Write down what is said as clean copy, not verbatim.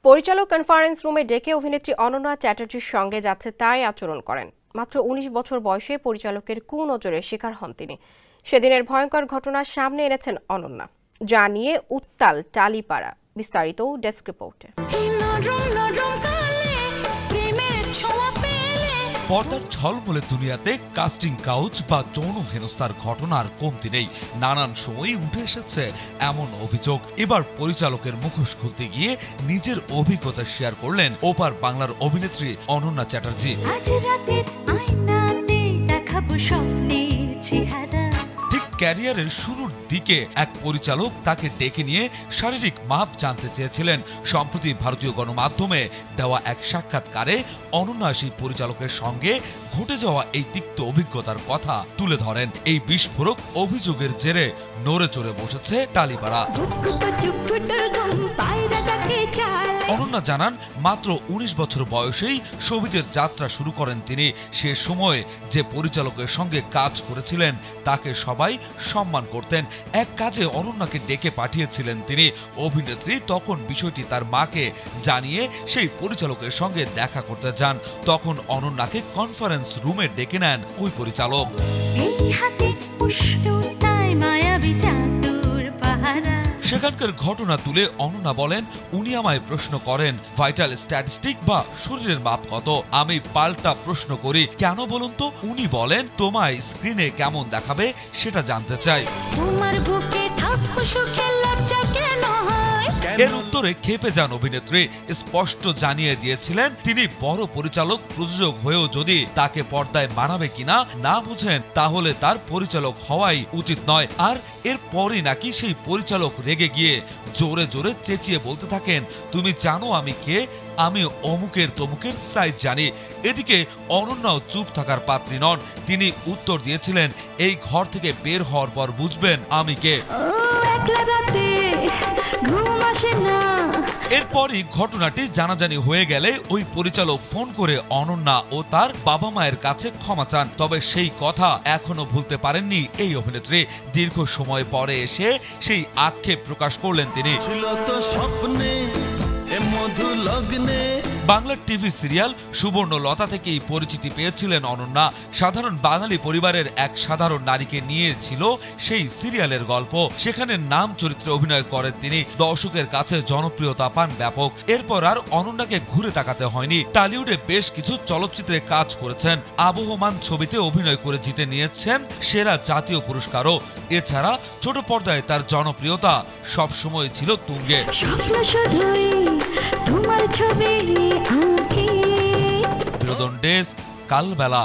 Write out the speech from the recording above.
পরিচালক কনফারেন্স রুমে ডেকে অভিনেত্রী অনন্যা চ্যাটার্জির সঙ্গে যাচ্ছে তাই আচরণ করেন। মাত্র ১৯ বছর বয়সে পরিচালকের কুনজরের শিকার হন তিনি। সেদিনের ভয়ঙ্কর ঘটনা সামনে এনেছেন অনন্যা, যা নিয়ে উত্তাল টালিপাড়া। বিস্তারিত ডেস্ক রিপোর্টে। পর্দার ঝলমলে দুনিয়াতে কাস্টিং কাউচ বা যৌন হেনস্থার ঘটনার কমতি নেই। নানান সময়ই উঠে এসেছে এমন অভিযোগ। এবার পরিচালকের মুখোশ খুলতে গিয়ে নিজের অভিজ্ঞতা শেয়ার করলেন ওপার বাংলার অভিনেত্রী অনন্যা চ্যাটার্জি। ঠিক ক্যারিয়ারের শুরুর দিকে এক পরিচালক তাকে ডেকে নিয়ে শারীরিক মাপ জানতে চেয়েছিলেন। সম্প্রতি ভারতীয় গণমাধ্যমে দেওয়া এক সাক্ষাৎকারে অনন্যা সেই পরিচালকের সঙ্গে ঘটে যাওয়া এই তিক্ত অভিজ্ঞতার কথা তুলে ধরেন। এই বিস্ফোরক অভিযোগের জেরে নড়ে চড়ে বসেছে টালিপাড়া। অনন্যা জানান, মাত্র ১৯ বছর বয়সেই শোবিজের যাত্রা শুরু করেন তিনি। সে সময়ে যে পরিচালকের সঙ্গে কাজ করেছিলেন তাকে সবাই সম্মান করতেন। এক কাজে অনন্যাকে ডেকে পাঠিয়েছিলেন তিনি। অভিনেত্রী তখন বিষয়টি তার মাকে জানিয়ে সেই পরিচালকের সঙ্গে দেখা করতে যান। তখন অনন্যাকে কনফারেন্স রুমে ডেকে নেন ওই পরিচালক। সেখানকার ঘটনা তুলে অনন্যা বলেন, উনি আমায় প্রশ্ন করেন ভাইটাল স্ট্যাটিস্টিক বা শরীরের মাপ কত। আমি পাল্টা প্রশ্ন করি, কেন বলুন তো? উনি বলেন, তোমায় স্ক্রিনে কেমন দেখাবে সেটা জানতে চাই। এর উত্তরে ক্ষেপে যান অভিনেত্রী। স্পষ্ট জানিয়ে দিয়েছিলেন তিনি বড় পরিচালক প্রযোজক হয়েও যদি তাকে পর্দায় মানাবে কিনা না বুঝেন তাহলে তার পরিচালক হওয়াই উচিত নয়। আর এরপরই নাকি সেই পরিচালক রেগে গিয়ে জোরে জোরে চেঁচিয়ে বলতে থাকেন, তুমি জানো আমি কে? আমি অমুকের তমুকের সাইজ জানি। এদিকে অনন্যাও চুপ থাকার পাত্রী নন। তিনি উত্তর দিয়েছিলেন, এই ঘর থেকে বের হওয়ার পর বুঝবেন আমি কে। এরপরই ঘটনাটি জানাজানি হয়ে গেলে ওই পরিচালক ফোন করে অনন্যা ও তার বাবা মায়ের কাছে ক্ষমা চান। তবে সেই কথা এখনো ভুলতে পারেননি এই অভিনেত্রী। দীর্ঘ সময় পরে এসে সেই আক্ষেপ প্রকাশ করলেন তিনি। বাংলার টিভি সিরিয়াল সুবর্ণলতা থেকেই পরিচিতি পেয়েছিলেন অনন্যা। সাধারণ বাঙালি পরিবারের এক সাধারণ নারীকে নিয়ে ছিল সেই সিরিয়ালের গল্প। সেখানে নাম চরিত্রে অভিনয় করেন তিনি। দর্শকের কাছে জনপ্রিয়তা পান ব্যাপক। এরপর আর অনন্যাকে ঘুরে তাকাতে হয়নি। টলিউডে বেশ কিছু চলচ্চিত্রে কাজ করেছেন। আবহমান ছবিতে অভিনয় করে জিতে নিয়েছেন সেরা জাতীয় পুরস্কারও। এছাড়া ছোট পর্দায় তার জনপ্রিয়তা সবসময় ছিল তুঙ্গে। বিনোদন ডেস্ক, কালবেলা।